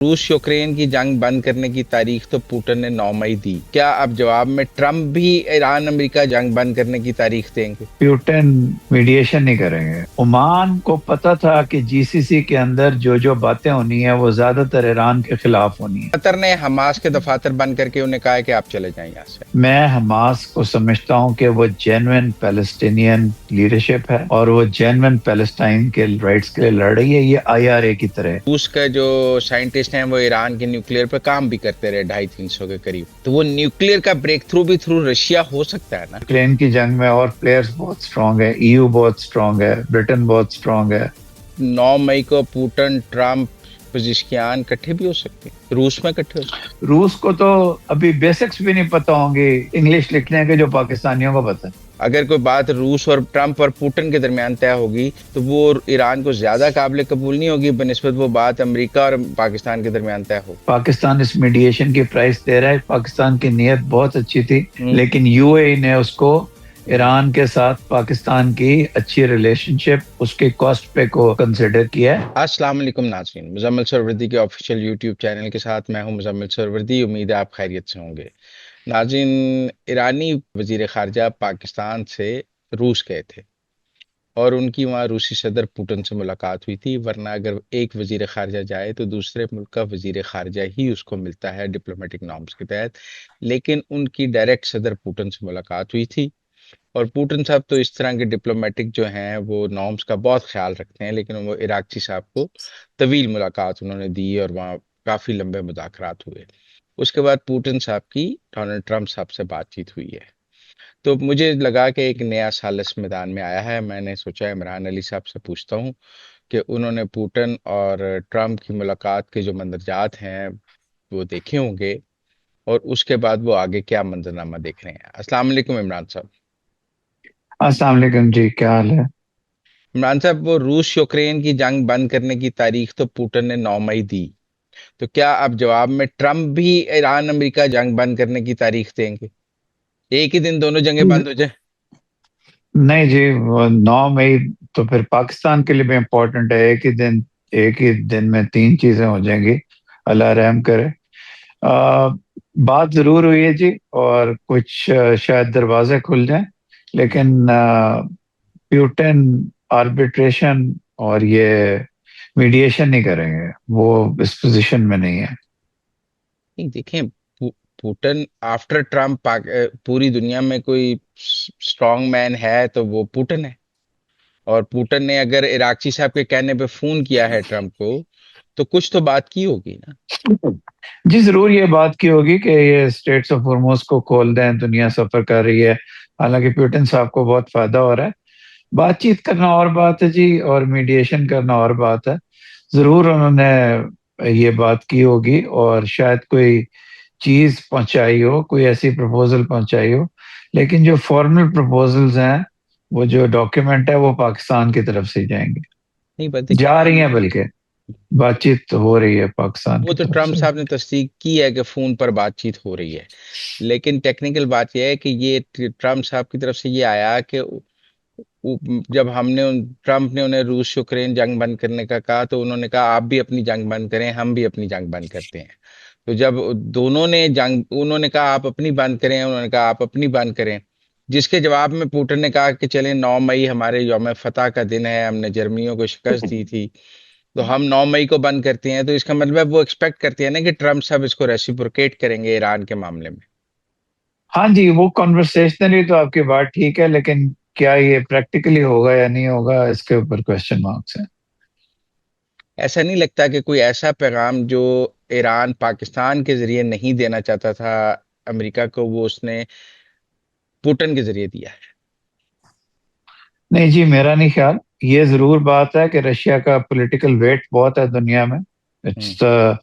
रूस यूक्रेन की जंग बंद करने की तारीख तो पुतिन ने 9 मई दी। क्या अब जवाब में ट्रंप भी ईरान अमेरिका जंग बंद करने की तारीख देंगे? पुतिन मीडिएशन नहीं करेंगे। ओमान को पता था कि जीसीसी के अंदर जो जो बातें होनी है वो ज्यादातर ईरान के खिलाफ होनी है। कतर ने हमास के दफातर बंद करके उन्हें कहा है कि आप चले जाएं यहाँ से। मैं हमास को समझता हूँ कि वो जेन्युइन पैलेस्टीनियन लीडरशिप है और वो जेन्युइन पैलेस्टाइन के राइट्स के लिए लड़ रही है। ये आईआरए की तरह है। रूस का जो साइंटिस्ट हैं वो ईरान के न्यूक्लियर पर काम भी करते रहे 250-300 के करीब, तो वो न्यूक्लियर का ब्रेक थ्रू भी थ्रू रशिया हो सकता है ना। यूक्रेन की जंग में और प्लेयर्स बहुत स्ट्रांग है, ईयू बहुत स्ट्रांग है, ब्रिटेन बहुत स्ट्रांग है। 9 मई को पुतिन ट्रंप पजिश्कियान इकट्ठे भी हो सकते हैं, रूस में इकट्ठे हो सकते हैं। रूस को तो अभी बेसिक्स भी नहीं पता होंगे इंग्लिश लिखने के जो पाकिस्तानियों को पता है। अगर कोई बात रूस और ट्रंप और पुतिन के दरमियान तय होगी तो वो ईरान को ज्यादा काबिल कबूल नहीं होगी बनिस्बत वो बात अमेरिका और पाकिस्तान के दरमियान तय हो। पाकिस्तान इस मीडिएशन की प्राइस दे रहा है। पाकिस्तान की नीयत बहुत अच्छी थी, लेकिन यूएई ने उसको ईरान के साथ पाकिस्तान की अच्छी रिलेशनशिप उसके कॉस्ट पे को कंसिडर किया है। अस्सलाम वालेकुम नाज़रीन, मुज़म्मिल सरवरदी के ऑफिशियल यूट्यूब चैनल के साथ मैं हूं मुज़म्मिल सरवरदी। उम्मीद है आप खैरियत से होंगे। नाज़रीन, ईरानी वजीर खारजा पाकिस्तान से रूस गए थे और उनकी वहाँ रूसी सदर पुतिन से मुलाकात हुई थी, वरना अगर एक वजीर खारजा जाए तो दूसरे मुल्क का वजीर खारजा ही उसको मिलता है डिप्लोमेटिक नॉर्म्स के तहत। लेकिन उनकी डायरेक्ट सदर पुतिन से मुलाकात हुई थी और पुतिन साहब तो इस तरह के डिप्लोमेटिक जो हैं वो नॉर्म्स का बहुत ख्याल रखते हैं, लेकिन वो इराक़ची साहब को तवील मुलाकात उन्होंने दी और वहाँ काफ़ी लंबे मुज़ाकरात हुए। उसके बाद पुतिन साहब की डोनाल्ड ट्रंप साहब से बातचीत हुई है, तो मुझे लगा कि एक नया सालिस मैदान में आया है। मैंने सोचा इमरान अली साहब से पूछता हूँ कि उन्होंने पुतिन और ट्रंप की मुलाकात के जो मंजरजात हैं वो देखे होंगे और उसके बाद वो आगे क्या मंजरनामा देख रहे हैं। अस्सलाम वालेकुम इमरान साहब। अस्सलाम वालेकुम जी, क्या हाल है? इमरान साहब, वो रूस यूक्रेन की जंग बंद करने की तारीख तो पुतिन ने 9 मई दी, तो क्या अब जवाब में ट्रंप भी ईरान अमेरिका जंग बंद करने की तारीख देंगे? एक ही दिन दोनों जंगें बंद हो जाए? नहीं जी, वो 9 मई तो फिर पाकिस्तान के लिए भी इम्पोर्टेंट है। एक ही दिन में तीन चीजें हो जाएंगी। अल्लाह रहम करे। आ, बात जरूर हुई है जी, और कुछ शायद दरवाजे खुल जाएं, लेकिन प्यूटन आर्बिट्रेशन और ये मीडिएशन नहीं करेंगे। वो इस पोजीशन में नहीं है। नहीं देखें, पुतिन आफ्टर ट्रंप पूरी दुनिया में कोई स्ट्रांग मैन है तो वो पुतिन है। और पुतिन ने अगर इराकची साहब के कहने पे फोन किया है ट्रंप को तो कुछ तो बात की होगी ना। जी जरूर, ये बात की होगी कि ये स्टेट्स ऑफ हॉर्मोज को खोल दें, दुनिया सफर कर रही है। हालांकि पुतिन साहब को बहुत फायदा हो रहा है। बातचीत करना और बात है जी, और मीडिएशन करना और बात है। जरूर उन्होंने ये बात की होगी और शायद कोई चीज पहुंचाई हो, कोई ऐसी प्रपोजल पहुंचाई हो। लेकिन जो फॉर्मल प्रपोजल्स हैं, वो जो डॉक्यूमेंट है, वो पाकिस्तान की तरफ से जाएंगे, नहीं बात देखिए, जा रही हम हैं बल्कि। बातचीत तो हो रही है पाकिस्तान वो की तो तरफ ट्रम्प से। साहब ने तस्दीक की है कि फोन पर बातचीत हो रही है, लेकिन टेक्निकल बात यह है कि ये ट्रम्प साहब की तरफ से ये आया कि जब ट्रम्प ने उन्हें रूस यूक्रेन जंग बंद करने का कहा तो उन्होंने कहा आप भी अपनी जंग बंद करें, हम भी अपनी जंग बंद करते हैं। तो जब दोनों ने जंग, उन्होंने कहा आप अपनी बंद करें, उन्होंने कहा आप अपनी बंद करें, जिसके जवाब में पुतिन ने कहा कि चलें 9 मई हमारे यौम फतह का दिन है, हमने जर्मनियों को शिकस्त दी थी, तो हम 9 मई को बंद करते हैं। तो इसका मतलब वो एक्सपेक्ट करते हैं ना कि ट्रम्प साहब इसको रेसिप्रोकेट करेंगे ईरान के मामले में। हाँ जी, वो कॉन्वर्सेशनली तो आपकी बात ठीक है, लेकिन क्या ये प्रैक्टिकली होगा या नहीं होगा, इसके ऊपर क्वेश्चन मार्क्स है। ऐसा नहीं लगता कि कोई ऐसा पैगाम जो ईरान पाकिस्तान के जरिए नहीं देना चाहता था अमेरिका को, वो उसने पुतिन के जरिए दिया है? नहीं जी, मेरा नहीं ख्याल। ये जरूर बात है कि रशिया का पॉलिटिकल वेट बहुत है दुनिया में। हम्म। इट्स द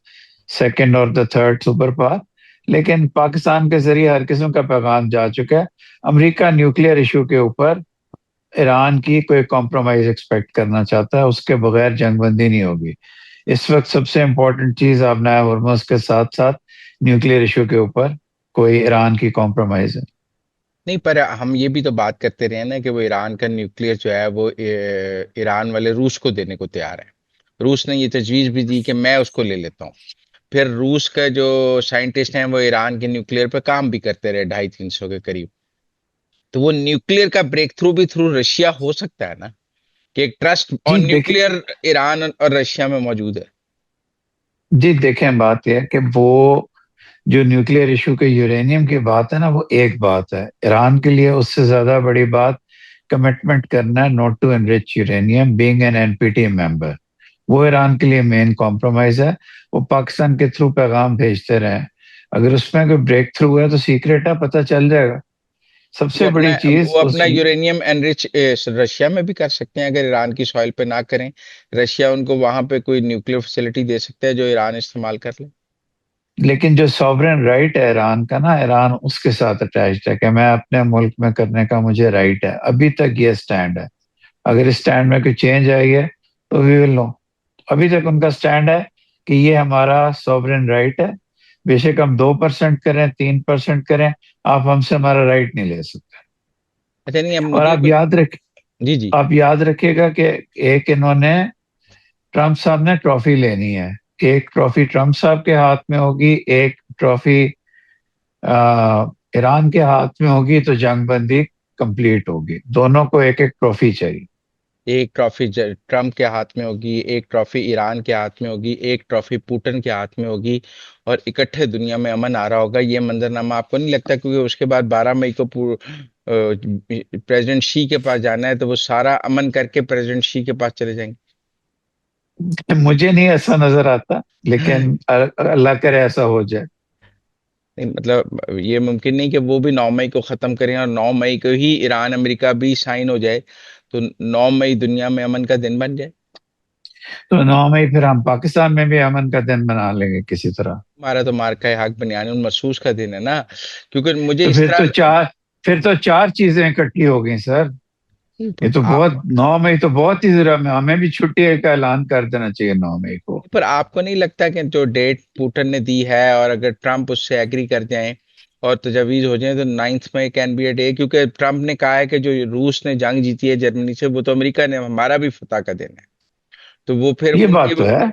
सेकंड और द थर्ड सुपर पावर। लेकिन पाकिस्तान के जरिए हर किस्म का पैगाम जा चुका है। अमेरिका न्यूक्लियर इशू के ऊपर ईरान की कोई कॉम्प्रोमाइज एक्सपेक्ट करना चाहता है, उसके बगैर जंगबंदी नहीं होगी। इस वक्त सबसे इम्पोर्टेंट चीज आपने हॉर्मोज के साथ साथ न्यूक्लियर इशू के ऊपर कोई ईरान की कॉम्प्रोमाइज है। नहीं, पर हम ये भी तो बात करते रहे ना कि वो ईरान का न्यूक्लियर जो है वो ईरान वाले रूस को देने को तैयार है। रूस ने ये तजवीज भी दी कि मैं उसको ले लेता हूँ। फिर रूस का जो साइंटिस्ट हैं वो ईरान के न्यूक्लियर पे काम भी करते रहे 250-300 के करीब। तो वो न्यूक्लियर का ब्रेक थ्रू भी थ्रू रशिया हो सकता है ना, कि एक ट्रस्ट जी ऑन देखिए, न्यूक्लियर ईरान और रशिया में मौजूद है। जी देखें, बात यह है कि वो जो न्यूक्लियर इशू के यूरेनियम की बात है ना, वो एक बात है। ईरान के लिए उससे ज्यादा बड़ी बात कमिटमेंट करना है not to enrich uranium being an NPT member. वो ईरान के लिए मेन कॉम्प्रोमाइज है। वो पाकिस्तान के थ्रू पैगाम भेजते रहे। अगर उसमें कोई ब्रेक थ्रू है तो सीक्रेट है, पता चल जाएगा। सबसे बड़ी वो चीज उस अपना यूरेनियम एनरिच रशिया में भी कर सकते हैं, अगर ईरान की सॉइल पे ना करें। रशिया उनको वहां पे कोई न्यूक्लियर फैसिलिटी दे सकता है जो ईरान इस्तेमाल कर ले। लेकिन जो सॉवरेन राइट है ईरान का ना, ईरान उसके साथ अटैच्ड है कि मैं अपने मुल्क में करने का मुझे राइट है। अभी तक ये स्टैंड है। अगर इस स्टैंड में कोई चेंज आई है तो वी विल नो। अभी तक उनका स्टैंड है कि ये हमारा सॉवरेन राइट है। बेशक हम 2% करें, 3% करें, आप हमसे हमारा राइट नहीं ले सकते। अच्छा, नहीं, अब और मुझे कुछ। जी जी। आप याद रखिएगा कि एक इन्होंने ट्रम्प साहब ने ट्रॉफी लेनी है। एक ट्रॉफी ट्रम्प साहब के हाथ में होगी, एक ट्रॉफी ईरान के हाथ में होगी, तो जंगबंदी कंप्लीट होगी। दोनों को एक एक ट्रॉफी चाहिए। एक ट्रॉफी ट्रम्प के हाथ में होगी, एक ट्रॉफी ईरान के हाथ में होगी, एक ट्रॉफी पुतिन के हाथ में होगी, और इकट्ठे दुनिया में अमन आ रहा होगा। ये मंजरनामा आपको नहीं लगता, क्योंकि उसके बाद 12 मई को प्रेसिडेंट शी के पास जाना है, तो वो सारा अमन करके प्रेसिडेंट शी के पास चले जाएंगे। मुझे नहीं ऐसा नजर आता, लेकिन अल्लाह करे ऐसा हो जाए। नहीं, मतलब ये मुमकिन नहीं कि वो भी 9 मई को खत्म करें और 9 मई को ही ईरान अमेरिका भी साइन हो जाए, तो 9 मई दुनिया में अमन का दिन बन जाए। तो 9 मई फिर हम पाकिस्तान में भी अमन का दिन मना लेंगे किसी तरह। हमारा तो मार्का है हक बनियान महसूस का दिन है ना, क्योंकि मुझे तो इस तरह। फिर तो चार चीजें इकट्ठी हो गई सर। ये तो बहुत, 9 मई तो बहुत ही जरा, हमें भी छुट्टी का ऐलान कर देना चाहिए 9 मई को। पर आपको नहीं लगता कि जो डेट पुतिन ने दी है, और अगर ट्रम्प उससे एग्री कर जाए और तजवीज हो जाए, तो 9 मई कैन बी अ डे, क्योंकि ट्रम्प ने कहा है कि जो रूस ने जंग जीती है जर्मनी से, वो तो अमेरिका ने हमारा भी फतह का दिन है। तो वो फिर ये उनकी। बात तो है।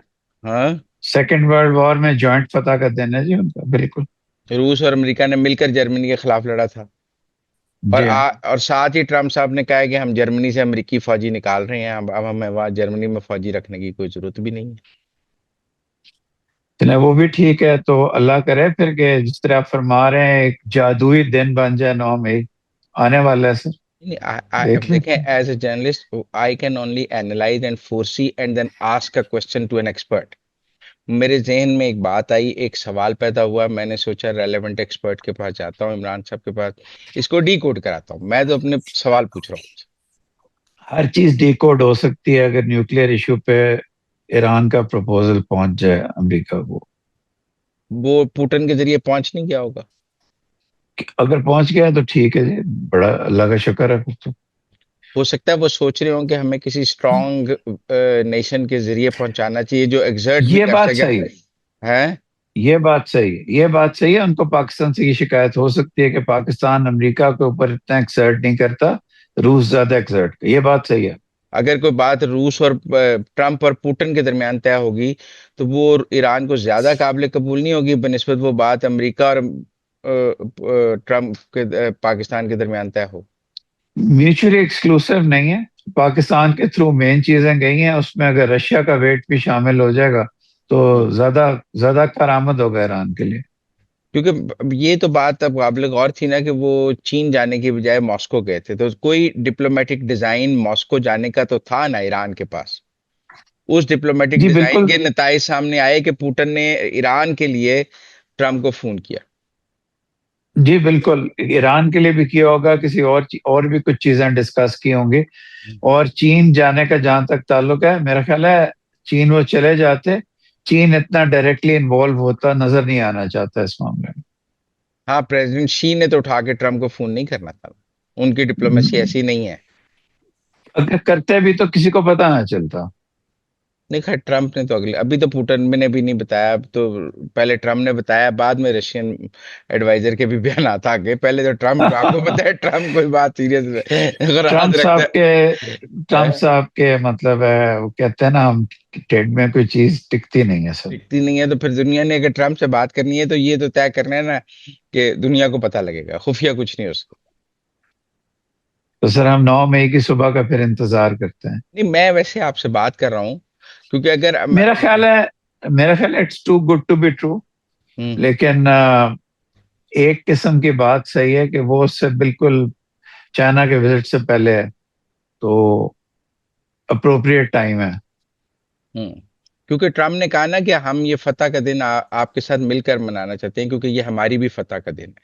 हाँ। सेकेंड वर्ल्ड वॉर में जॉइंट फतह का दिन है जी उनका, बिल्कुल। रूस और अमेरिका ने मिलकर जर्मनी के खिलाफ लड़ा था। जी। और साथ ही ट्रम्प साहब ने कहा है कि हम जर्मनी से अमेरिकी फौजी निकाल रहे हैं, अब हमें वहां जर्मनी में फौजी रखने की कोई जरूरत भी नहीं है। चले, वो भी ठीक है। तो अल्लाह करे फिर के जिस तरह आप फरमा रहे हैं एक जादुई दिन बन जाए 9 मई। आने वाला है सर। नहीं, अब देख देखें, लेते हैं। As a journalist I can only analyse and foresee and then ask a question to an expert. मेरे जहन में एक बात आई, एक सवाल पैदा हुआ, मैंने सोचा रेलेवेंट एक्सपर्ट के पास जाता हूँ, इमरान साहब के पास, इसको डी कोड कराता हूँ। मैं तो अपने सवाल पूछ रहा हूँ। हर चीज डिकोड हो सकती है अगर न्यूक्लियर इशू पे ईरान का प्रपोजल पहुंच जाए अमेरिका को। वो पुतिन के जरिए पहुंच नहीं गया होगा। अगर पहुंच गया तो ठीक है जी, बड़ा अल्लाह का शुक्र है फिर तो। हो सकता है वो सोच रहे हो कि हमें किसी स्ट्रांग नेशन के जरिए पहुंचाना चाहिए, जो एग्जर्ट भी ये कर बात सके। सही है। हैं। ये बात सही है। ये बात सही है। उनको पाकिस्तान से ये शिकायत हो सकती है कि पाकिस्तान अमेरिका के ऊपर इतना एक्सर्ट नहीं करता, रूस ज्यादा एक्सर्ट। ये बात सही है। अगर कोई बात रूस और ट्रम्प और पुतिन के दरमियान तय होगी, तो वो ईरान को ज्यादा काबिल कबूल नहीं होगी बनिस्बत वो बात अमेरिका और ट्रम्प के पाकिस्तान के दरमियान तय हो। म्यूचुअली एक्सक्लूसिव नहीं है। पाकिस्तान के थ्रू मेन चीजें गई हैं, उसमें अगर रशिया का वेट भी शामिल हो जाएगा तो ज्यादा ज्यादा करामद होगा ईरान के लिए। क्योंकि ये तो बात अब काबिल गौर थी ना कि वो चीन जाने की बजाय मॉस्को गए थे, तो कोई डिप्लोमेटिक डिजाइन मॉस्को जाने का तो था ना ईरान के पास। उस डिप्लोमेटिक जी डिजाइन बिल्कुल। के नताइज सामने आए कि पुतिन ने ईरान के लिए ट्रम्प को फोन किया। जी बिल्कुल, ईरान के लिए भी किया होगा, किसी और भी कुछ चीजें डिस्कस की होंगी। और चीन जाने का जहां तक ताल्लुक है, मेरा ख्याल है चीन वो चले जाते। चीन इतना डायरेक्टली इन्वॉल्व होता नजर नहीं आना चाहता इस मामले हाँ, प्रेसिडेंट शी ने तो उठा के ट्रम्प को फोन नहीं करना था। उनकी डिप्लोमेसी में। ऐसी नहीं है। अगर करते भी तो किसी को पता ना चलता। नहीं खैर, ट्रम्प ने तो अगले, अभी तो पुतिन ने भी नहीं बताया, अब तो पहले ट्रम्प ने बताया, बाद में रशियन एडवाइजर के भी बयान आता आगे, पहले तो ट्रम्प आपको पता है, ट्रम्प कोई बात सीरियस अगर हाथ ट्रम्प साहब रखता के है, ट्रम्प साहब के मतलब है, वो कहते हैं ना, हम ट्रेड में कोई चीज टिकती नहीं है सर। दिखती नहीं है, तो फिर दुनिया ने अगर ट्रम्प से बात करनी है तो ये तो तय करना है ना कि दुनिया को पता लगेगा, खुफिया कुछ नहीं उसको। तो सर हम 9 मई की सुबह का फिर इंतजार करते हैं। नहीं, मैं वैसे आपसे बात कर रहा हूँ क्योंकि अगर मेरा ख्याल है it's too good to be true. Hmm लेकिन एक किस्म की बात सही है कि वो उससे बिल्कुल चाइना के विजिट से पहले है, तो अप्रोप्रिएट टाइम है। हम्म क्योंकि ट्रम्प ने कहा ना कि हम ये फतह का दिन आपके साथ मिलकर मनाना चाहते हैं, क्योंकि ये हमारी भी फतह का दिन है।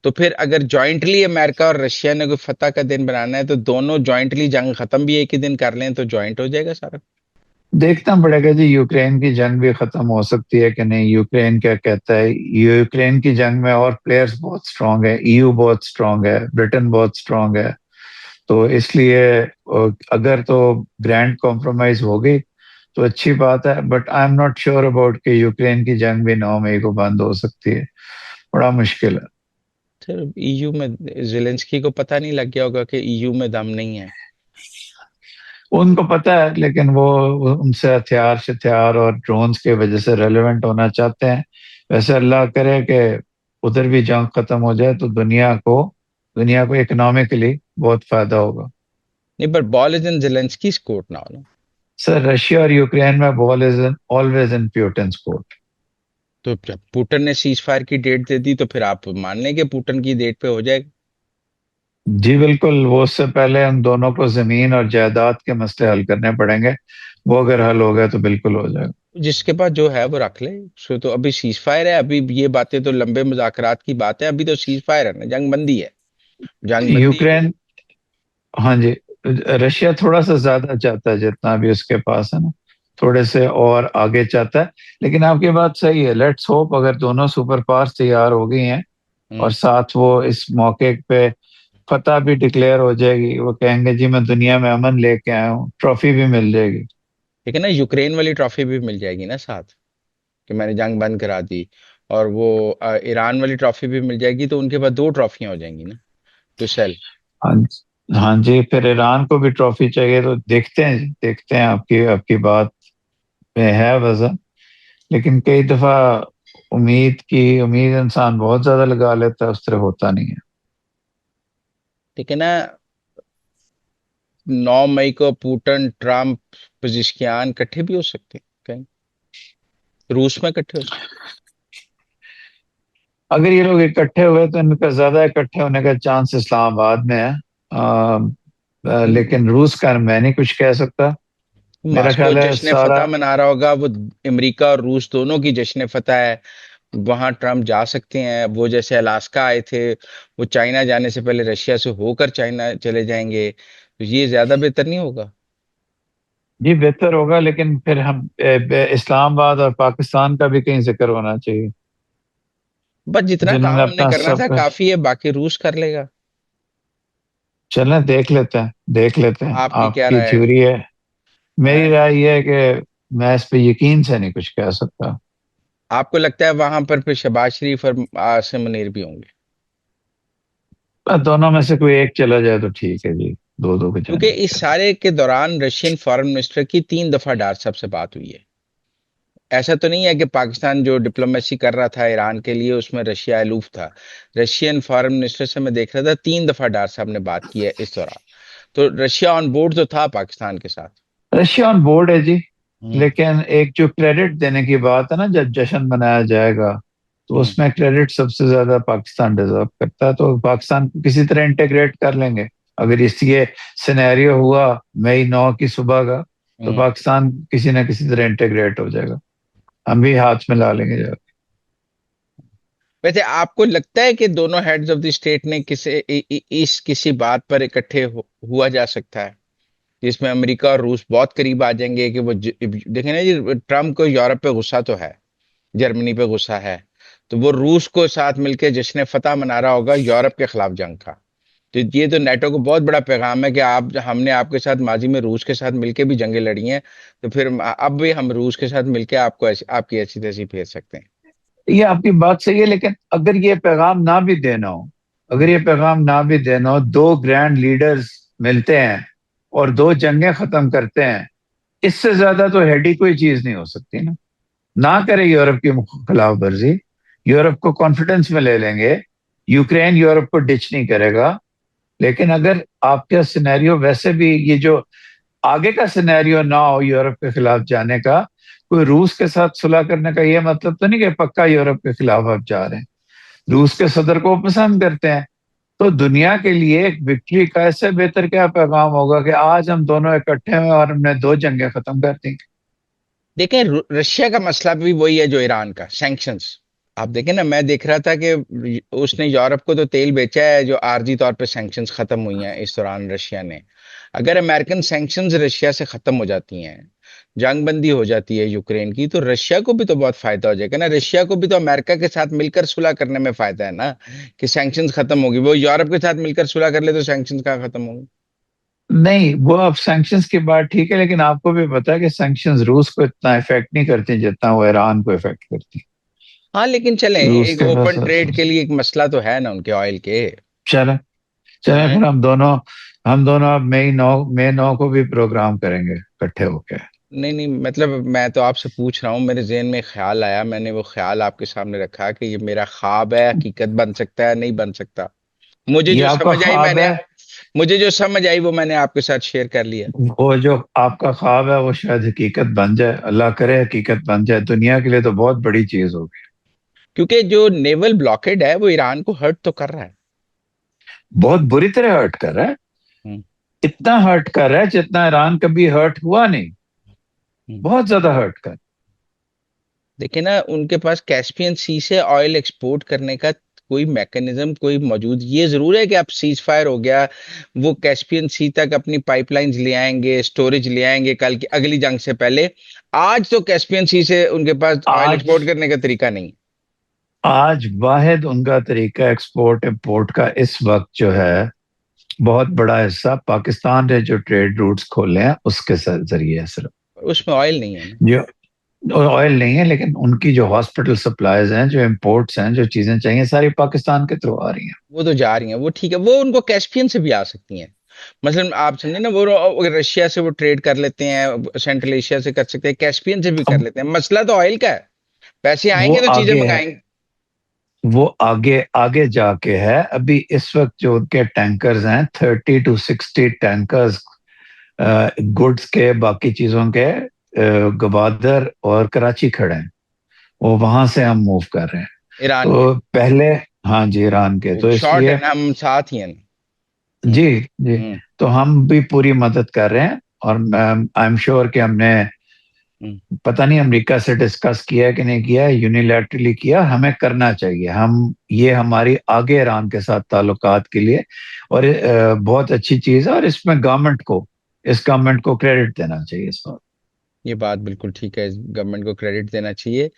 तो फिर अगर जॉइंटली अमेरिका और रशिया ने कोई फतह का दिन बनाना है, तो दोनों जॉइंटली जंग खत्म भी एक ही दिन कर लें तो जॉइंट हो जाएगा सारा। देखना पड़ेगा जी, यूक्रेन की जंग भी खत्म हो सकती है कि नहीं, यूक्रेन क्या कहता है। यूक्रेन की जंग में और प्लेयर्स बहुत स्ट्रांग है, ईयू बहुत स्ट्रांग है, ब्रिटेन बहुत स्ट्रांग है। तो इसलिए अगर तो ग्रैंड कॉम्प्रोमाइज होगी तो अच्छी बात है, but I am not sure about कि यूक्रेन की जंग भी 9 मई को बंद हो सकती है। बड़ा मुश्किल है। सिर्फ ईयू में जेलेंस्की को पता नहीं लग गया होगा कि ईयू में दम नहीं है। उनको पता है, लेकिन वो उनसे हथियार शथियार और ड्रोन्स के वजह से रेलेवेंट होना चाहते हैं। वैसे अल्लाह करे कि उधर भी जंग खत्म हो जाए तो दुनिया को इकोनॉमिकली बहुत फायदा होगा। नहीं, पर ball is in Zelensky court now ना। सर रशिया और यूक्रेन में ball is always in Putin's court. तो जब पुतिन ने सीज फायर की डेट दे दी तो फिर आप मान लें कि पुतिन की डेट पे हो जाएगा। जी बिल्कुल, वो उससे पहले हम दोनों को जमीन और जायदाद के मसले हल करने पड़ेंगे। वो अगर हल हो गए तो बिल्कुल हो जाएगा। जिसके पास जो है वो रख ले, सो तो अभी सीज फायर है, अभी ये बातें तो लंबे मुज़ाकरात की बात है, अभी तो सीज फायर है ना, जंग बंदी है, जंग बंदी है। यूक्रेन, हाँ जी, रशिया थोड़ा सा ज्यादा चाहता है जितना भी उसके पास है ना, थोड़े से और आगे चाहता है। लेकिन आपकी बात सही है, लेट्स होप अगर दोनों सुपर पावर्स तैयार हो गई हैं और हम्म साथ वो इस मौके पे फतह भी डिक्लेयर हो जाएगी, वो कहेंगे जी मैं दुनिया में अमन लेके आया हूँ, ट्रॉफी भी मिल जाएगी। ठीक है ना, यूक्रेन वाली ट्रॉफी भी मिल जाएगी ना साथ, कि मैंने जंग बंद करा दी। और वो ईरान वाली ट्रॉफी भी मिल जाएगी, तो उनके पास दो ट्रॉफियां हो जाएंगी ना, टू सेल। हाँ हाँ जी, फिर ईरान को भी ट्रॉफी चाहिए, तो देखते हैं आपकी आपकी बात में है वजन। लेकिन कई दफा उम्मीद इंसान बहुत ज्यादा लगा लेता है, उस तरह होता नहीं है। ठीक है ना। 9 मई को पुतिन, ट्रम्प, पजिश्कियान इकट्ठे भी हो सकते हैं कहीं, रूस में इकट्ठे हो सकते अगर ये लोग इकट्ठे हुए तो इनका ज्यादा इकट्ठे होने का चांस इस्लामाबाद में है। हैं। लेकिन रूस का मैं नहीं कुछ कह सकता। मेरा मास्को ख्याल है जश्न सारा। फतह मना रहा होगा वो, अमेरिका और रूस दोनों की जश्न फतह है। वहां ट्रम्प जा सकते हैं, वो जैसे अलास्का आए थे, वो चाइना जाने से पहले रशिया से होकर चाइना चले जाएंगे, तो ये ज्यादा बेहतर नहीं होगा? जी बेहतर होगा, लेकिन फिर हम इस्लामाबाद और पाकिस्तान का भी कहीं जिक्र होना चाहिए, बस जितना जिन्होंने काम हमने अपना करना सब था कुछ। काफी है, बाकी रूस कर लेगा। चलें देख लेते हैं आपकी क्या आपकी राय है? थ्योरी है। मेरी हैं? राय ये है कि मैं इस पे यकीन से नहीं कुछ कह सकता। आपको लगता है वहां पर फिर शहबाज शरीफ और आसिम मुनीर भी होंगे? दोनों में से कोई एक चला जाए तो ठीक है जी, दो दो के क्योंकि जाने इस क्या। सारे के दौरान रशियन फॉरेन मिनिस्टर की 3 दफा डार साहब से बात हुई है। ऐसा तो नहीं है कि पाकिस्तान जो डिप्लोमेसी कर रहा था ईरान के लिए उसमें रशिया अलूफ था। रशियन फॉरेन मिनिस्टर से मैं देख रहा था, 3 दफा डार साहब ने बात की है इस दौरान। तो रशिया ऑन बोर्ड तो था पाकिस्तान के साथ। रशिया ऑन बोर्ड है जी। हम्म लेकिन एक जो क्रेडिट देने की बात है ना, जब जश्न मनाया जाएगा तो हम्म उसमें क्रेडिट सबसे ज्यादा पाकिस्तान डिजर्व करता है, तो पाकिस्तान को किसी तरह इंटीग्रेट कर लेंगे। अगर इस ये सिनेरियो हुआ मई 9 की सुबह का, तो हम्म पाकिस्तान किसी ना किसी तरह इंटीग्रेट हो जाएगा, हम भी हाथ मिला लेंगे जब। वैसे आपको लगता है कि दोनों हेड्स ऑफ द स्टेट ने इस किसी बात पर इकट्ठे हुआ जा सकता है, जिसमें अमेरिका और रूस बहुत करीब आ जाएंगे कि वो देखें ना जी, ट्रम्प को यूरोप पे गुस्सा तो है, जर्मनी पे गुस्सा है, तो वो रूस को साथ मिलकर जश्न फतह मना रहा होगा यूरोप के खिलाफ जंग का। तो ये तो नेटो को बहुत बड़ा पैगाम है कि आप, हमने आपके साथ माजी में रूस के साथ मिलके भी जंगें लड़ी हैं, तो फिर अब भी हम रूस के साथ मिलके आपको आपकी ऐसी तैसी भेज सकते हैं। ये आपकी बात सही है, लेकिन अगर ये पैगाम ना भी देना हो, अगर हम्म। ये पैगाम ना भी देना हो, दो ग्रैंड लीडर्स मिलते हैं और दो जंगें खत्म करते हैं, इससे ज्यादा तो हेडी कोई चीज नहीं हो सकती ना। ना करे यूरोप की खिलाफ वर्जी, यूरोप को कॉन्फिडेंस में ले लेंगे, यूक्रेन यूरोप को डिच नहीं करेगा। लेकिन अगर आपका सिनेरियो वैसे भी, ये जो आगे का सिनेरियो ना हो यूरोप के खिलाफ जाने का, कोई रूस के साथ सुलह करने का ये मतलब तो नहीं कि पक्का यूरोप के खिलाफ आप जा रहे हैं। रूस के सदर को पसंद करते हैं, तो दुनिया के लिए एक विक्ट्री का इससे बेहतर क्या पैगाम होगा कि आज हम दोनों इकट्ठे हैं और हमने दो जंगें खत्म कर दी। देखें, रशिया का मसला भी वही है जो ईरान का, सैंक्शंस। आप देखें ना, मैं देख रहा था कि उसने यूरोप को तो तेल बेचा है जो आर्जी तौर पे सैंक्शंस खत्म हुई हैं इस दौरान रशिया ने। अगर अमेरिकन सैंक्शंस रशिया से खत्म हो जाती हैं, जंग बंदी हो जाती है यूक्रेन की, तो रशिया को भी तो बहुत फायदा हो जाएगा ना। रशिया को भी तो अमेरिका के साथ मिलकर सुलह करने में फायदा है ना, कि सैंक्शंस खत्म होगी। वो यूरोप के साथ मिलकर सुलह कर ले तो सैंक्शंस कहाँ खत्म होंगे। नहीं, वो अब सैंक्शंस की बात ठीक है, लेकिन आपको भी पता है कि सैंक्शंस रूस को इतना इफेक्ट नहीं करते जितना वो ईरान को इफेक्ट करती। हाँ लेकिन चले, रूस एक के ओपन पास ट्रेड के लिए एक मसला तो है ना उनके ऑयल के। चले, चले हैं? फिर हम दोनों अब मई 9 को भी प्रोग्राम करेंगे इकट्ठे होके। नहीं नहीं, मतलब मैं तो आपसे पूछ रहा हूँ, मेरे ज़हन में ख्याल आया, मैंने वो ख्याल आपके सामने रखा कि ये मेरा ख्वाब है, हकीकत बन सकता है, नहीं बन सकता। मुझे ये जो आपका समझ आई ख्वाब मैंने, है। मुझे जो समझ आई वो मैंने आपके साथ शेयर कर लिया। वो जो आपका ख्वाब है वो शायद हकीकत बन जाए, अल्लाह करे हकीकत बन जाए, दुनिया के लिए तो बहुत बड़ी चीज होगी। क्योंकि जो नेवल ब्लॉकेड है वो ईरान को हर्ट तो कर रहा है। बहुत बुरी तरह हर्ट कर रहा है। हम्म। इतना हर्ट कर रहा है जितना ईरान कभी हर्ट हुआ नहीं। हम्म। बहुत ज्यादा हर्ट कर। देखिए ना, उनके पास कैस्पियन सी से ऑयल एक्सपोर्ट करने का कोई मैकेनिज्म कोई मौजूद, ये जरूर है कि अब सीज फायर हो गया, वो कैस्पियन सी तक अपनी पाइपलाइंस ले आएंगे, स्टोरेज ले आएंगे कल की अगली जंग से पहले। आज तो कैस्पियन सी से उनके पास ऑयल आज एक्सपोर्ट करने का तरीका नहीं। आज वाहिद उनका तरीका एक्सपोर्ट इंपोर्ट का इस वक्त जो है, बहुत बड़ा हिस्सा पाकिस्तान ने जो ट्रेड रूट्स खोले हैं उसके जरिए है सिर्फ। उसमें ऑयल नहीं है ना। जो ऑयल नहीं है, लेकिन उनकी जो हॉस्पिटल सप्लाईज हैं, जो इंपोर्ट्स हैं, जो चीजें चाहिए, सारी पाकिस्तान के थ्रू आ रही हैं। वो तो जा रही हैं, वो ठीक है, वो उनको कैस्पियन से भी आ सकती हैं। मतलब आप समझे ना, वो रशिया से वो ट्रेड कर लेते हैं, सेंट्रल एशिया से कर सकते हैं, कैस्पियन से भी कर अब लेते हैं। मसला तो ऑयल का है, पैसे वो आएंगे तो चीजें आगे है, मंगाएंगे। वो आगे आगे जाके है। अभी इस वक्त जो उनके टैंकर्स हैं, 30 to 60 टैंकर्स गुड्स के, बाकी चीजों के, गवादर और कराची खड़े हैं। वो वहां से हम मूव कर रहे हैं। ईरान के। तो पहले, हाँ जी, ईरान के, तो शॉर्ट है इसलिए ना, हम साथ ही हैं ना। जी, हम्म। जी, हम्म। तो हम भी पूरी मदद कर रहे हैं। और आई एम श्योर कि हमने, हम्म। पता नहीं अमेरिका से डिस्कस किया है कि नहीं किया है, यूनिलैटरली किया, हमें करना चाहिए। हम, ये हमारी आगे ईरान के साथ ताल्लुकात के लिए और बहुत अच्छी चीज है। और इसमें इस गवर्नमेंट को क्रेडिट देना चाहिए इस बात। ये बात बिल्कुल ठीक है, गवर्नमेंट को क्रेडिट देना चाहिए।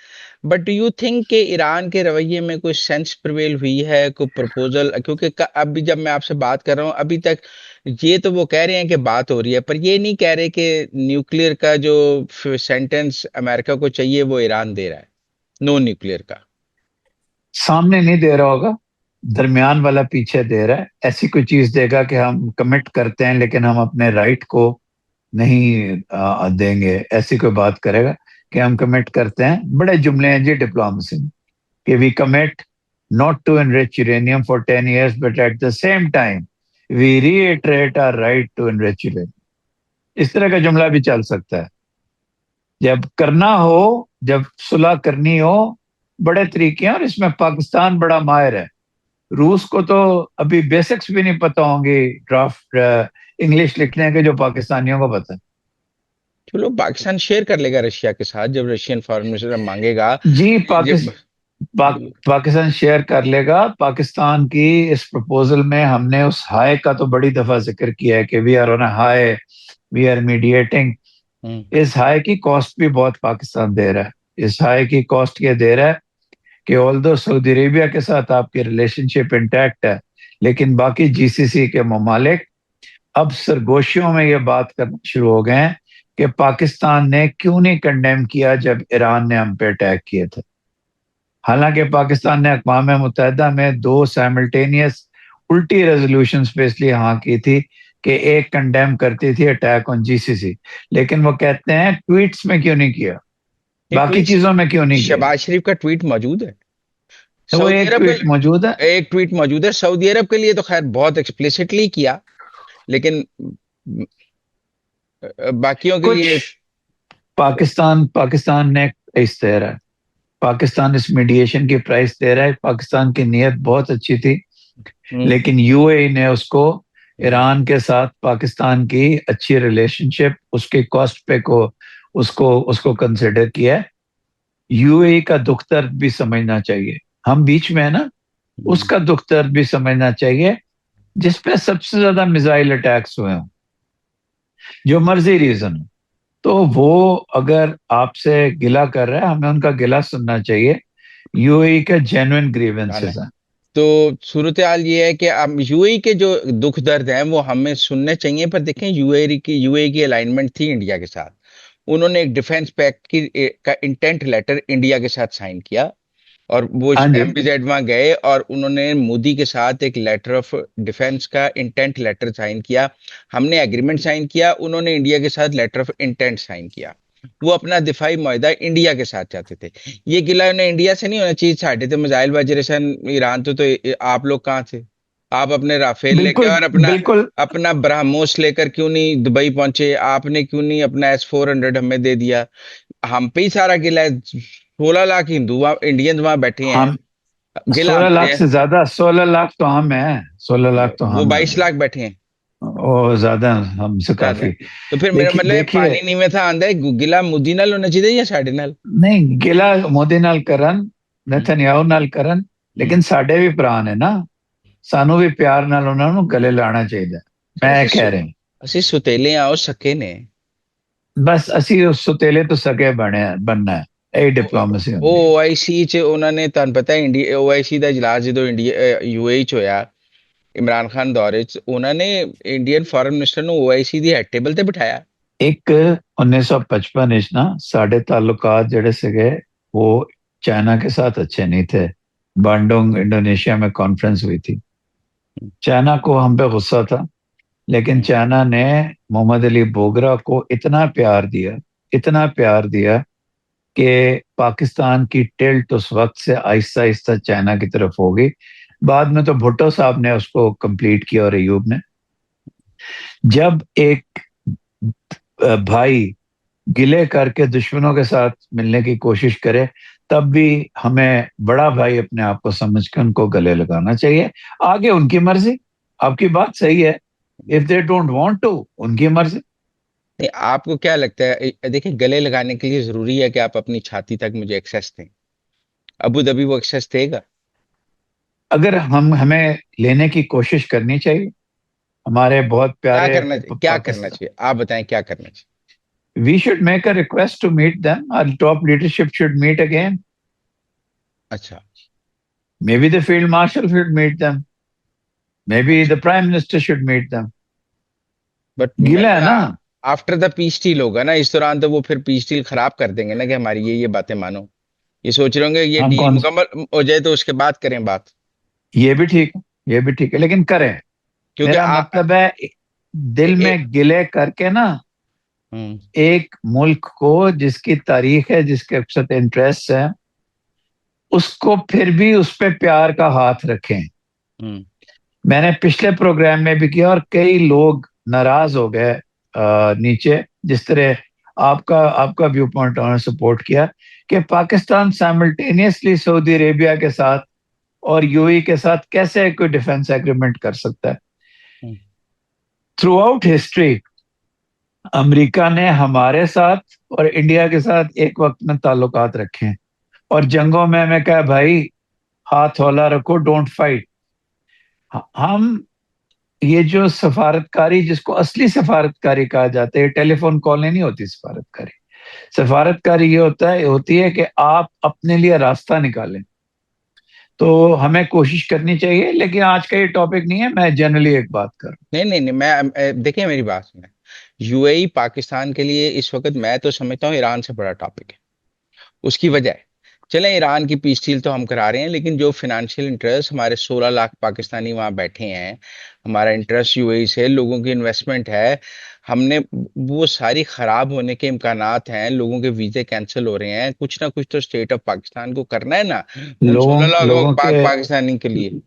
बट डू यू थिंक कि ईरान के रवैये में कोई सेंस प्रिवेल हुई है, कोई प्रपोजल? क्योंकि अभी जब मैं आपसे बात कर रहा हूँ अभी तक, ये तो वो कह रहे हैं कि बात हो रही है, पर ये नहीं कह रहे कि न्यूक्लियर का जो सेंटेंस अमेरिका को चाहिए वो ईरान दे रहा है, नो न्यूक्लियर का। सामने नहीं दे रहा होगा, दरमियान वाला पीछे दे रहा है। ऐसी कोई चीज देगा कि हम कमिट करते हैं लेकिन हम अपने राइट को नहीं देंगे, ऐसी कोई बात करेगा कि हम कमिट करते हैं। बड़े जुमले हैं जी डिप्लोमेसी में, कि we commit not to enrich uranium for 10 years, but at the same time we reiterate our right to enrich uranium. इस तरह का जुमला भी चल सकता है। जब करना हो, जब सुलह करनी हो, बड़े तरीके हैं, और इसमें पाकिस्तान बड़ा माहिर है। रूस को तो अभी बेसिक्स भी नहीं पता होंगे ड्राफ्ट इंग्लिश लिखने के, जो पाकिस्तानियों को पता है। चलो, पाकिस्तान शेयर कर लेगा रशिया के साथ जब रशियन फॉरेन मिनिस्टर मांगेगा। जी, जब पाकिस्तान शेयर कर लेगा। पाकिस्तान की इस प्रपोजल में हमने उस हाई का तो बड़ी दफा जिक्र किया है कि we are on a high, we are mediating. Hmm. इस हाई की कॉस्ट भी बहुत पाकिस्तान दे रहा है। इस हाई की कॉस्ट ये दे रहा है कि ऑल्दो सऊदी अरेबिया के साथ आपकी रिलेशनशिप इंटैक्ट है, लेकिन बाकी जीसीसी के ममालिक अब सरगोशियों में ये बात करना शुरू हो गए हैं कि पाकिस्तान ने क्यों नहीं कंडेम किया जब ईरान ने हम पे अटैक किए थे। हालांकि पाकिस्तान ने अक़वाम मुत्तहिदा में 2 साइमल्टेनियस उल्टी रेजोल्यूशंस पे इसलिए हाँ की थी कि एक कंडेम करती थी अटैक ऑन जीसीसी, लेकिन वो कहते हैं ट्वीट्स में क्यों नहीं किया, ये बाकी ट्वीट चीजों में क्यों नहीं किया। शहबाज शरीफ का ट्वीट मौजूद है तो वो सऊदी एक अरब ट्वीट मौजूद है। एक ट्वीट मौजूद है सऊदी अरब के लिए तो खैर बहुत एक्सप्लिसिटली किया, लेकिन बाकियों के कुछ लिए पाकिस्तान पाकिस्तान ने प्राइस दे रहा है, पाकिस्तान इस मीडिएशन की प्राइस दे रहा है। पाकिस्तान की नीयत बहुत अच्छी थी, हम्म, लेकिन यूएई ने उसको हम्म, ईरान के साथ पाकिस्तान की अच्छी रिलेशनशिप उसके कॉस्ट पे को उसको उसको कंसिडर किया है। यूएई का दुख दर्द भी समझना चाहिए, हम बीच में है ना, हम्म, उसका दुख दर्द भी समझना चाहिए, जिस पे सबसे ज्यादा मिसाइल अटैक्स हुए हों, जो मर्जी रीजन हो। तो वो अगर आपसे गिला कर रहा है, हमें उनका गिला सुनना चाहिए। यूएई के जेन्युइन गाना है। ग्रीवेंसेस हैं। तो सूरत हाल ये है कि अब यूएई के जो दुख दर्द हैं वो हमें सुनने चाहिए, पर देखें यूएई की अलाइनमेंट थी इंडिया के साथ। उन्होंने एक डिफेंस पैक्ट का इंटेंट लेटर इंडिया के साथ साइन किया, और वो हाँ जी। एमपीजेड वहां गए और उन्होंने मोदी के साथ एक लेटर ऑफ डिफेंस का इंटेंट लेटर साइन किया। हमने एग्रीमेंट साइन किया, उन्होंने इंडिया के साथ लेटर ऑफ इंटेंट साइन किया। वो अपना दिफाई मुआहदा इंडिया के साथ चाहते थे। ये गिला उन्हें इंडिया से नहीं होना चाहिए। साढ़े तो मिसाइल वजरेशन ईरान तो आप लोग कहाँ थे? आप अपने राफेल लेके बिल्कुल और अपना बिल्कुल। अपना ब्रह्मोस लेकर क्यों नहीं दुबई पहुंचे? आपने क्यों नहीं अपना S-400 हमें दे दिया? हम पे ही सारा गिला है। 16 लाख हिंदू वहाँ इंडियंस वहां बैठे हैं, हम गिला हम 16 पे लाख है। से ज्यादा, 16 लाख तो हम है, 16 लाख तो वो हम है। 22 लाख बैठे हैं वो ज्यादा हमसे ज्यादा। काफी। तो फिर मेरा देखिए मतलब है, देखिए, पानी नीवे था आंदा है, गिला मोदी नाल होना चाहिए या साढ़े नाल? नहीं गिला मोदी नाल करन, हम्म, नेतन्याहू नाल करन, हम्म। लेकिन साडे भी भरा ने ना, सानू भी प्यार नाल ਉਹਨਾਂ ਨੂੰ गले लाना चाहिए। तो मैं ਅਸੀਂ कह रहा ਅਸੀਂ ਸੁਤੇਲੇ ਆ ਉਹ ਸਕੇ ने। बस असी उस सुतेले तो सके बने बनना है, यही डिप्लोमेसी ਉਹ होंगी। OIC ਚ ਉਹਨਾਂ ਨੇ, ਤੁਹਾਨੂੰ ਪਤਾ ਹੈ, ਇੰਡੀਆ OIC ਦਾ ਇਜਲਾਸ ਜਦੋਂ ਇੰਡੀਆ UAE ਚ ਹੋਇਆ ਇਮਰਾਨ ਖਾਨ ਦੌਰੇ ਚ, ਉਹਨਾਂ ਨੇ ਇੰਡੀਅਨ ਫੋਰਨ ਮਿਨਿਸਟਰ ਨੂੰ OIC ਦੀ ਹੈਡ ਟੇਬਲ ਤੇ ਬਿਠਾਇਆ। एक 1955 इच ना साढ़े ताल्लुकात जड़े सके वो चाइना के साथ अच्छे नहीं थे। बांडोंग इंडोनेशिया में कॉन्फ्रेंस हुई थी, चाइना को हम पे गुस्सा था, लेकिन चाइना ने मोहम्मद अली बोगरा को इतना प्यार दिया, इतना प्यार दिया कि पाकिस्तान की टिल्ट उस वक्त से आहिस्ता आहिस्ता चाइना की तरफ हो गई। बाद में तो भुट्टो साहब ने उसको कंप्लीट किया और अयूब ने। जब एक भाई गिले करके दुश्मनों के साथ मिलने की कोशिश करे, तब भी हमें बड़ा भाई अपने आप को समझ के उनको गले लगाना चाहिए। आगे उनकी मर्जी, आपकी बात सही है, if they don't want to, उनकी मर्जी। नहीं, आपको क्या लगता है? देखिए, गले लगाने के लिए जरूरी है कि आप अपनी छाती तक मुझे एक्सेस दें? अबू धाबी वो एक्सेस देगा? अगर हम हमें लेने की कोशिश करनी चाहिए, हमारे बहुत प्यारे क्या करना पाकिस्तान, चाहिए? आप बताएं क्या करना चाहिए। we should make a request to meet them. Our top leadership should meet again. अच्छा। Maybe the field marshal should meet them. Maybe अच्छा, the prime minister should meet them. But गिला है ना। आफ्टर द पीस डील होगा ना, इस दौरान तो वो फिर पीस डील खराब कर देंगे ना कि हमारी ये बातें मानो। ये सोच रहे होंगे ये हम डील कौन, मुकम्मल हो जाए तो उसके बाद करें बात। ये भी ठीक है, ये भी ठीक है, लेकिन करें। क्योंकि मेरा मतलब है ए, दिल ए, में गिले करके ना, हम्म, एक मुल्क को जिसकी तारीख है, जिसके साथ इंटरेस्ट है, उसको फिर भी उस पे प्यार का हाथ रखें। हम्म, मैंने पिछले प्रोग्राम में भी किया और कई लोग नाराज हो गए नीचे, जिस तरह आपका आपका व्यू पॉइंट उन्होंने सपोर्ट किया कि पाकिस्तान साइमल्टेनियसली सऊदी अरेबिया के साथ और यूएई के साथ कैसे कोई डिफेंस एग्रीमेंट कर सकता है। हम्म, थ्रू आउट हिस्ट्री अमेरिका ने हमारे साथ और इंडिया के साथ एक वक्त में ताल्लुकात रखे हैं, और जंगों में मैं कहा भाई हाथ हौला रखो, डोंट फाइट। हम ये जो सफारतकारी, जिसको असली सफारतकारी कहा जाता है, टेलीफोन कॉल नहीं होती सफारतकारी। सफारतकारी ये होती है कि आप अपने लिए रास्ता निकालें। तो हमें कोशिश करनी चाहिए, लेकिन आज का ये टॉपिक नहीं है, मैं जनरली एक बात कर रहा नहीं नहीं नहीं, देखिए मेरी बात सुने। यूएई पाकिस्तान के लिए इस वक्त मैं तो समझता हूँ ईरान से बड़ा टॉपिक है। उसकी वजह है, चले ईरान की पीस डील तो हम करा रहे हैं, लेकिन जो फिनेंशियल इंटरेस्ट, हमारे 16 लाख पाकिस्तानी वहां बैठे हैं, हमारा इंटरेस्ट यूएई से, लोगों की इन्वेस्टमेंट है, हमने वो सारी खराब होने के इम्कानात हैं, लोगों के वीजे कैंसिल हो रहे हैं, कुछ ना कुछ तो स्टेट ऑफ पाकिस्तान को करना है ना हूँ। उन 16 लाख लोगों के पाकिस्तानी के लिए।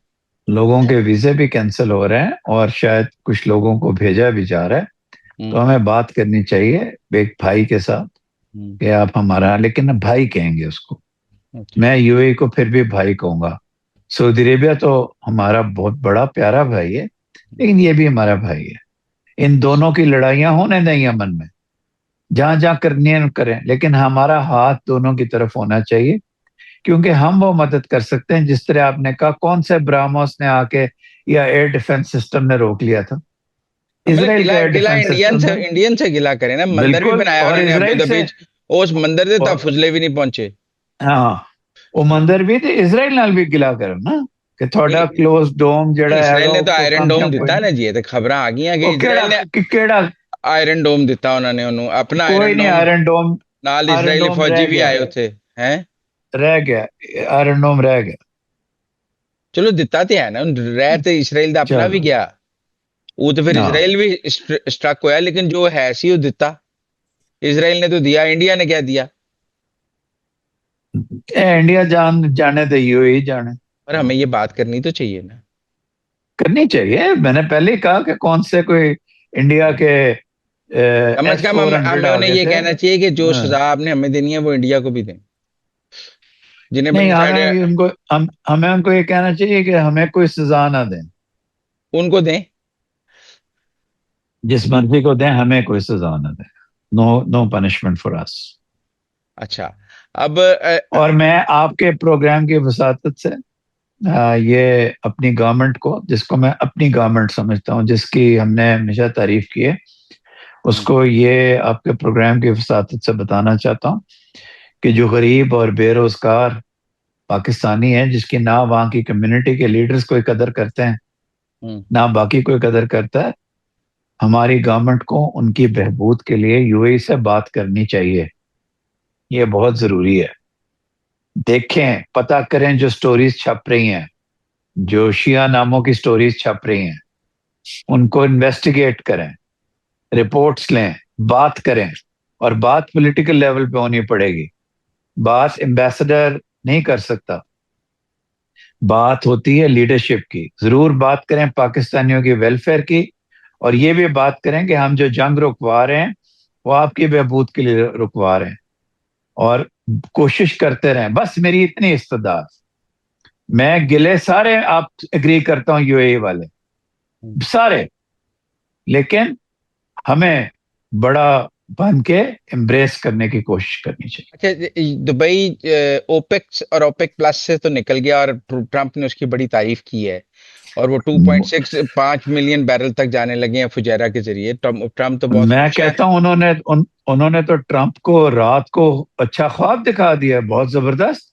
लोगों हैं? के वीजे भी कैंसिल हो रहे हैं, और शायद कुछ लोगों को भेजा भी जा रहा है। तो हम्म। हमें बात करनी चाहिए एक भाई के साथ, हम्म। कि आप हमारा, लेकिन भाई कहेंगे उसको, अच्छा। मैं यूएई को फिर भी भाई कहूंगा। सऊदी अरेबिया तो हमारा बहुत बड़ा प्यारा भाई है, लेकिन ये भी हमारा भाई है। इन दोनों की लड़ाइयां होने दें यमन में, जहां जहां करनी है करें, लेकिन हमारा हाथ दोनों की तरफ होना चाहिए, क्योंकि हम वो मदद कर सकते हैं। जिस तरह आपने कहा, कौन से ब्राह्मोस ने आके या एयर डिफेंस सिस्टम ने रोक लिया था, मतलब इसराइल का गिला एयर गिला डिफेंस इंडियन सिस्टम से, ने। इंडियन से गिला करे ना, मंदिर भी बिल्कुल, बनाया और उन्होंने अबू इसराइल से। धाबी उस मंदिर से तब और फुजले भी नहीं पहुंचे। हाँ, वो मंदिर भी ते इसराइल नाल भी गिला कर ना, कि थोड़ा नहीं क्लोज डोम नहीं, जड़ा इसराइल हैगा ने तो वो आयरन कम डोम कोई दिता नहीं। ना जी, ये तो खबर आ गई कि वो इसराइल ने केड़ा, आयरन डोम दिता, उन्होंने उन्होंने अपना कोई आयरन नहीं, डोम। आयरन डोम, नाल आयरन इसराइली डोम फौजी रह भी गया, आए थे। हैं? रह गया, आयरन डोम रह गया। चलो दिता तो है ना, रह तो इसराइल का अपना भी चलो, गया। वो तो फिर हाँ, इसराइल भी स्ट्रक होया, लेकिन जो है सी वो दिता। इसराइल ने तो दिया, इंडिया ने क्या दिया? इंडिया जाने दे, यूएई जाने। पर हमें ये बात करनी तो चाहिए ना। करनी चाहिए, मैंने पहले ही कहा कि कौन से कोई इंडिया के कम से कम S-400 हमें आ उन्हें गए ये थे। कहना चाहिए कि जो हाँ। सजा आपने हमें देनी है वो इंडिया को भी दें, जिन्हें नहीं, बेनिफिट है हमें उनको हमें उनको ये कहना चाहिए कि हमें कोई सजा ना दें, उनको दें। जिस मर्जी को दें, हमें कोई सजा ना दें। No, no punishment for us. अच्छा। अब और मैं आपके प्रोग्राम की वसातत से ये अपनी गवर्नमेंट को, जिसको मैं अपनी गवर्नमेंट समझता हूँ, जिसकी हमने हमेशा तारीफ की है, हम्म। उसको ये आपके प्रोग्राम की वसातत से बताना चाहता हूँ कि जो गरीब और बेरोजगार पाकिस्तानी है, जिसकी ना वहाँ की कम्युनिटी के लीडर्स कोई कदर करते हैं, हम्म। ना बाकी कोई कदर करता है, हमारी गवर्नमेंट को उनकी बहबूद के लिए यूएई से बात करनी चाहिए। ये बहुत जरूरी है। देखें, पता करें जो स्टोरीज छप रही हैं, जो शिया नामों की स्टोरीज छप रही हैं, उनको इन्वेस्टिगेट करें, रिपोर्ट्स लें, बात करें। और बात पॉलिटिकल लेवल पे होनी पड़ेगी। बात एम्बेसडर नहीं कर सकता, बात होती है लीडरशिप की। जरूर बात करें पाकिस्तानियों की वेलफेयर की, और ये भी बात करें कि हम जो जंग रुकवा रहे हैं, वो आपकी बहबूद के लिए रुकवा रहे हैं। और कोशिश करते रहें, बस मेरी इतनी इस्तदाद। मैं गिले सारे आप एग्री करता हूं, यूएई वाले हम्म। सारे, लेकिन हमें बड़ा बन के एम्ब्रेस करने की कोशिश करनी चाहिए। अच्छा, दुबई ओपेक और ओपेक प्लस से तो निकल गया, और ट्रंप ने उसकी बड़ी तारीफ की है, और वो 2.65 मिलियन बैरल तक जाने लगे हैं फुजैरा के जरिए। ट्रंप ट्रंप तो बहुत मैं खुश है। कहता हूं, उन्होंने तो ट्रंप को रात को अच्छा ख्वाब दिखा दिया, बहुत जबरदस्त।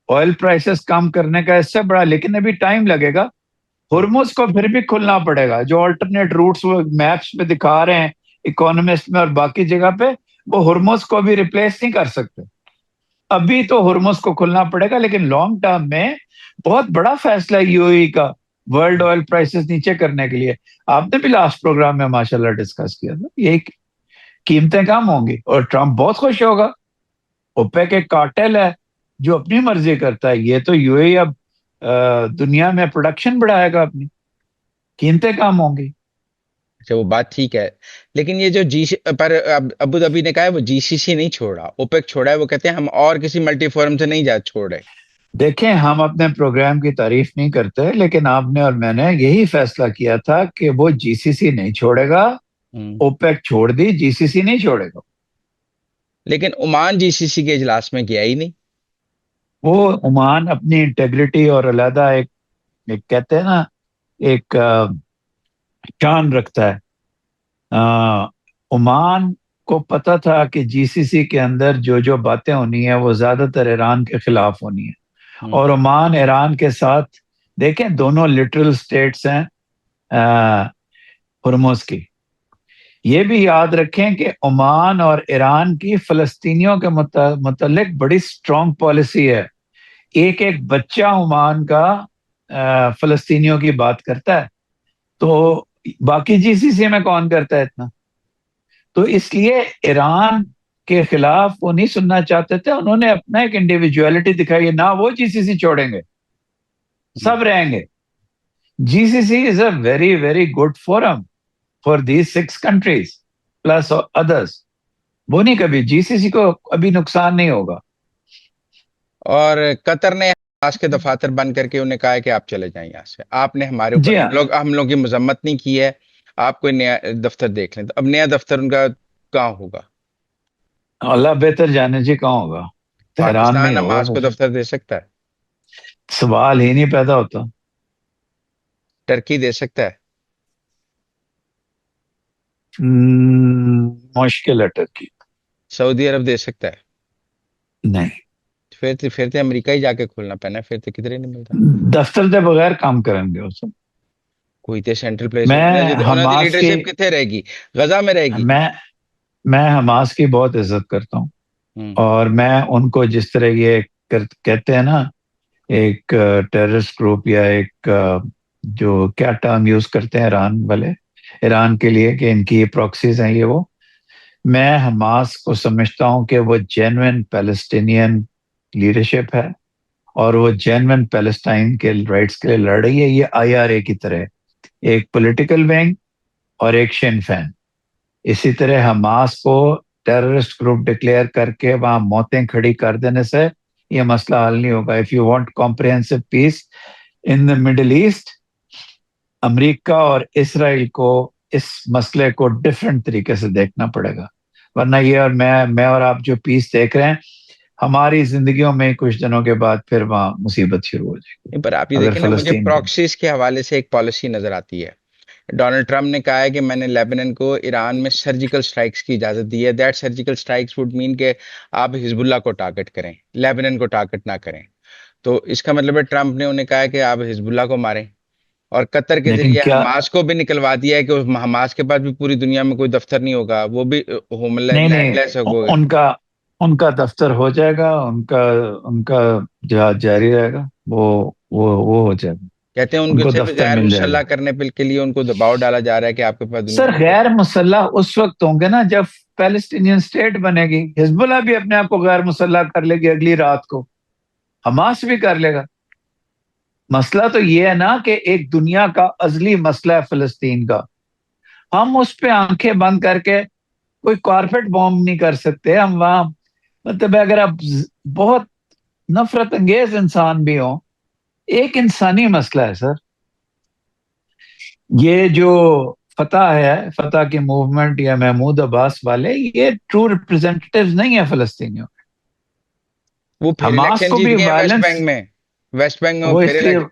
ऑयल प्राइसेस कम करने का इससे बड़ा, लेकिन अभी टाइम लगेगा। हुर्मुज को फिर भी खुलना पड़ेगा। जो अल्टरनेट रूट्स वो मैप्स पे दिखा रहे हैं, इकोनॉमिस्ट में और बाकी जगह पे, वो हुर्मुज को भी रिप्लेस नहीं कर सकते। अभी तो हुर्मुज को खुलना पड़ेगा, लेकिन लॉन्ग टर्म में बहुत बड़ा फैसला है यूएई का, वर्ल्ड ऑयल प्राइसेस नीचे करने के लिए। आपने भी लास्ट प्रोग्राम में माशाल्लाह डिस्कस किया था, यही कीमतें कम होंगी और ट्रंप बहुत खुश होगा। ओपेक एक कार्टेल है जो अपनी मर्जी करता है। ये तो यूएई अब दुनिया में प्रोडक्शन बढ़ाएगा अपनी, कीमतें कम होंगी। अच्छा, वो बात ठीक है, लेकिन ये जो जी पर अबू धाबी ने कहा है वो जीसीसी नहीं छोड़ा, ओपेक छोड़ा है। वो कहते हैं हम और किसी मल्टी फोरम से नहीं जा छोड़ रहे। देखें, हम अपने प्रोग्राम की तारीफ नहीं करते, लेकिन आपने और मैंने यही फैसला किया था कि वो जीसीसी नहीं छोड़ेगा। हम्म। ओपेक छोड़ दी, जीसीसी नहीं छोड़ेगा। लेकिन ओमान जीसीसी के इजलास में गया ही नहीं। वो ओमान अपनी इंटेग्रिटी और अलहदा एक कहते हैं ना, एक शान रखता है। अ, ओमान को पता था कि जीसीसी के अंदर जो जो बातें होनी है वो ज्यादातर ईरान के खिलाफ होनी है। हम्म। और ओमान ईरान के साथ, देखें दोनों लिटरल स्टेट्स हैं हुर्मुज की। ये भी याद रखें कि ओमान और ईरान की फलस्तीनियों के मुतल्लिक बड़ी स्ट्रॉन्ग पॉलिसी है। एक एक बच्चा ओमान का फलस्तीनियों की बात करता है, तो बाकी जीसीसी में कौन करता है इतना? तो इसलिए ईरान के खिलाफ वो नहीं सुनना चाहते थे। उन्होंने अपना एक इंडिविजुअलिटी दिखाई है ना, वो जीसीसी छोड़ेंगे, हम्म। सब रहेंगे। GCC is a very very good forum for these 6 countries plus others. वो नहीं, कभी जीसीसी को अभी नुकसान नहीं होगा। और कतर ने हमास के दफातर बंद करके उन्हें कहा है कि आप चले जाएं यहाँ से, आपने हमारे जी ऊपर हाँ। हम लोग की मजम्मत नहीं की है, आप कोई नया दफ्तर देख लें। तो अब नया दफ्तर उनका कहाँ होगा? अल्लाह बेहतर जाने जी कहाँ होगा, तेहरान में ही पाकिस्तान होगा हमास को फिर। दफ्तर दे सकता है? सवाल ही नहीं पैदा होता। टर्की दे सकता है? मुश्किल है टर्की। सऊदी अरब दे सकता है? नहीं, फिर तो अमेरिका ही जाके खोलना पैना, फिर तो किधर ही नहीं मिलता। दफ्तर के बगैर काम करेंगे उसे। कोई तो सेंट्रल प्लेस हो, मैं उन्होंने दी हमास की लीडरशिप कितने रहेगी? गजा में रहेगी? मैं मैं हमास की बहुत इज्जत करता हूँ। हम्म। और मैं उनको जिस तरह ये कहते हैं ना, एक टेररिस्ट ग्रुप, या एक जो क्या टर्म यूज करते हैं ईरान वाले, ईरान के लिए कि इनकी ये प्रॉक्सीज हैं, ये वो। मैं हमास को समझता हूँ कि वो जेन्युइन पैलेस्टीनियन लीडरशिप है, और वो जेन्युइन पैलेस्टाइन के राइट्स के लिए लड़ रही है। ये आईआरए की तरह, एक पॉलिटिकल विंग और एक शिन फैन। इसी तरह हमास को टेररिस्ट ग्रुप डिक्लेयर करके वहां मौतें खड़ी कर देने से ये मसला हल नहीं होगा। If you want comprehensive peace in the Middle East, America और इसराइल को इस मसले को डिफरेंट तरीके से देखना पड़ेगा। वरना ये और मैं और आप जो पीस देख रहे हैं, हमारी जिंदगियों में कुछ दिनों के बाद फिर वहां मुसीबत शुरू हो जाएगी, पर आप ये अगर देखिए ना, मुझे फलस्तीन को। प्रॉक्सीज के हवाले से एक पॉलिसी नजर आती है। डोनाल्ड ट्रंप ने कहा है कि मैंने लेबनान को ईरान में सर्जिकल स्ट्राइक्स की इजाजत दी है। That surgical strikes would mean कि आप हिजबुल्लाह को टारगेट करें, लेबनान को टारगेट ना करें। तो इसका मतलब है ट्रंप ने उन्हें कहा है कि आप हिजबुल्लाह को मारें। और कतर के लेकिन जरिए क्या, हमास को भी निकलवा दिया है कि हमास के पास भी पूरी दुनिया में कोई दफ्तर नहीं होगा, वो भी नहीं नहीं, होमलैंडलेस होगा। उनका उनका दफ्तर हो जाएगा, उनका उनका जहाज जारी रहेगा, वो हो जाएगा। कहते हैं उनको उनको सिर्फ दफ्तर गैर मिल मुसल्ला जाएगा। करने के लिए उनको दबाव डाला जा रहा है कि आपके पास दुनिया सर, में कोई। गैर मुसल्लह उस वक्त होंगे ना जब पैलेस्टीनियन स्टेट बनेगी। हिजबुल्लाह भी अपने आप को गैर मुसल्लह कर लेगी अगली रात को, हमास भी कर लेगा। मसला तो ये है ना कि एक दुनिया का अजली मसला है फलस्तीन का। हम उस पे आंखें बंद करके कोई कारपेट बॉम्ब नहीं कर सकते। हम वहां, मतलब अगर आप बहुत नफरत अंगेज इंसान भी हो, एक इंसानी मसला है सर। ये जो फतह है, फतह की मूवमेंट या महमूद अब्बास वाले, ये ट्रू रिप्रेजेंटेटिव्स नहीं है फलस्तीनियों। वो फिर हमास इलेक्शन को जीत भी गए वेस्ट वायलेंस, बैंक में। वेस्ट बैंक में वो वो फिर इसलिए,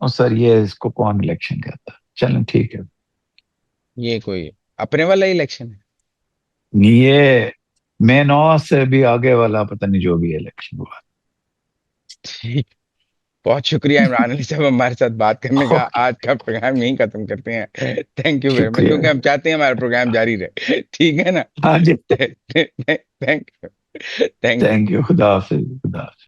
ओ सर ये इसको कौन इलेक्शन कहता है? चलें ठीक है। ये कोई अपने वाला इलेक्शन है? ये मे 9 से भी आगे वाला पता नहीं जो भी इलेक्शन हुआ। ठीक। बहुत शुक्रिया इमरान अली साहब हमारे साथ बात करने का। ओके, आज का प्रोग्राम यहीं खत्म करते हैं। थैंक यू वेरी मच, शुक्रिया। क्योंकि हम चाहते हैं हमारा प्रोग्राम जारी रहे। ठीक है ना? हाँ जी। Thank you. Thank you. Thank you, खुदा हाफिज, खुदा हाफिज।